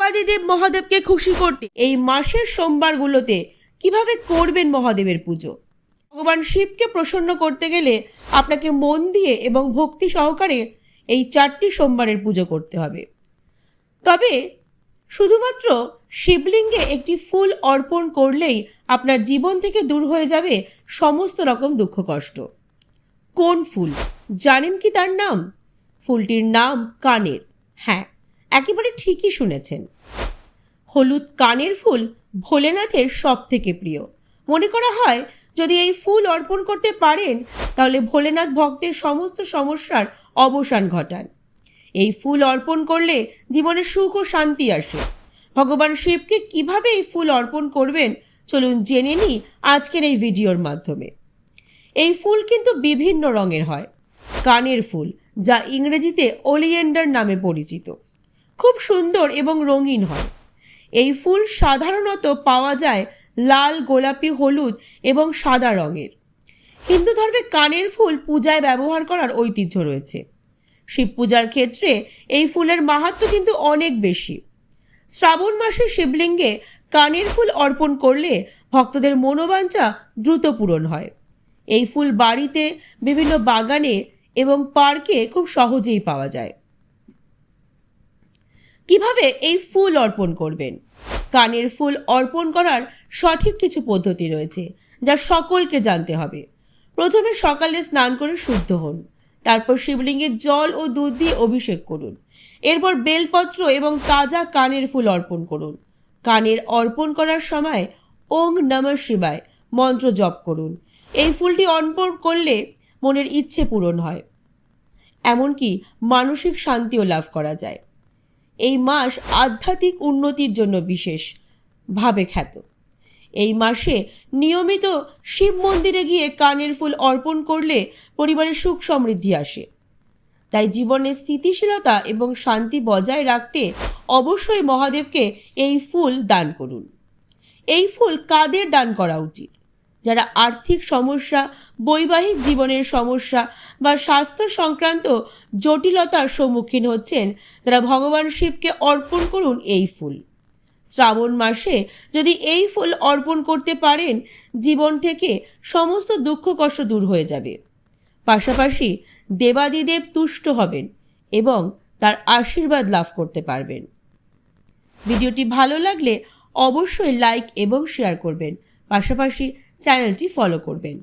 দেবাদিদেব মহাদেবকে খুশি করতে এই মাসের সোমবারগুলোতে কিভাবে করবেন মহাদেবের পুজো। ভগবান শিবকে প্রসন্ন করতে গেলে আপনাকে মন দিয়ে এবং ভক্তি সহকারে এই 4টি সোমবারের পুজো করতে হবে। তবে শুধুমাত্র শিবলিঙ্গে একটি ফুল অর্পণ করলেই আপনার জীবন থেকে দূর হয়ে যাবে সমস্ত রকম দুঃখ কষ্ট। কোন ফুল জানেন কি তার নাম? ফুলটির নাম কানের। হ্যাঁ, একেবারে ঠিকই শুনেছেন। হলুদ কানের ফুল ভোলেনাথের সব থেকে প্রিয়। মনে করা হয় যদি এই ফুল অর্পণ করতে পারেন তাহলে ভোলেনাথ ভক্তের সমস্ত সমস্যার অবসান ঘটান। এই ফুল অর্পণ করলে জীবনে সুখ ও শান্তি আসে। ভগবান শিবকে কিভাবে এই ফুল অর্পণ করবেন চলুন জেনে নিই আজকের এই ভিডিওর মাধ্যমে। এই ফুল কিন্তু বিভিন্ন রঙের হয়। কানের ফুল, যা ইংরেজিতে ওলিয়েন্ডার নামে পরিচিত, খুব সুন্দর এবং রঙিন হয়। এই ফুল সাধারণত পাওয়া যায় লাল, গোলাপি, হলুদ এবং সাদা রঙের। হিন্দু ধর্মে কানের ফুল পূজায় ব্যবহার করার ঐতিহ্য রয়েছে। শিব পূজার ক্ষেত্রে এই ফুলের মাহাত্ম্য কিন্তু অনেক বেশি। শ্রাবণ মাসে শিবলিঙ্গে কানের ফুল অর্পণ করলে ভক্তদের মনোবাঞ্ছা দ্রুত পূরণ হয়। এই ফুল বাড়িতে, বিভিন্ন বাগানে এবং পার্কে খুব সহজেই পাওয়া যায়। কিভাবে এই ফুল অর্পণ করবেন? কানের ফুল অর্পণ করার সঠিক কিছু পদ্ধতি রয়েছে যা সকলকে জানতে হবে। প্রথমে সকালে স্নান করে শুদ্ধ হন, তারপর শিবলিঙ্গে জল ও দুধ দিয়ে অভিষেক করুন। এরপর বেলপত্র এবং তাজা কানের ফুল অর্পণ করুন। কানের অর্পণ করার সময় ওং নমঃ শিবায় মন্ত্র জপ করুন। এই ফুলটি অর্পণ করলে মনের ইচ্ছে পূরণ হয়, এমনকি মানসিক শান্তিও লাভ করা যায়। এই মাস আধ্যাত্মিক উন্নতির জন্য বিশেষভাবে খ্যাত। এই মাসে নিয়মিত শিব মন্দিরে গিয়ে কানের ফুল অর্পণ করলে পরিবারে সুখ সমৃদ্ধি আসে। তাই জীবনে স্থিতিশীলতা এবং শান্তি বজায় রাখতে অবশ্যই মহাদেবকে এই ফুল দান করুন। এই ফুল কাদের দান করা উচিত? যারা আর্থিক সমস্যা, বৈবাহিক জীবনের সমস্যা বা স্বাস্থ্য সংক্রান্ত জটিলতার সম্মুখীন হচ্ছেন, তারা ভগবান শিবকে অর্পণ করুন এই ফুল। শ্রাবণ মাসে যদি এই ফুল অর্পণ করতে পারেন, জীবন থেকে সমস্ত দুঃখ কষ্ট দূর হয়ে যাবে। পাশাপাশি দেবাদিদেব তুষ্ট হবেন এবং তার আশীর্বাদ লাভ করতে পারবেন। ভিডিওটি ভালো লাগলে অবশ্যই লাইক এবং শেয়ার করবেন, পাশাপাশি চ্যানেলটি ফলো করবেন।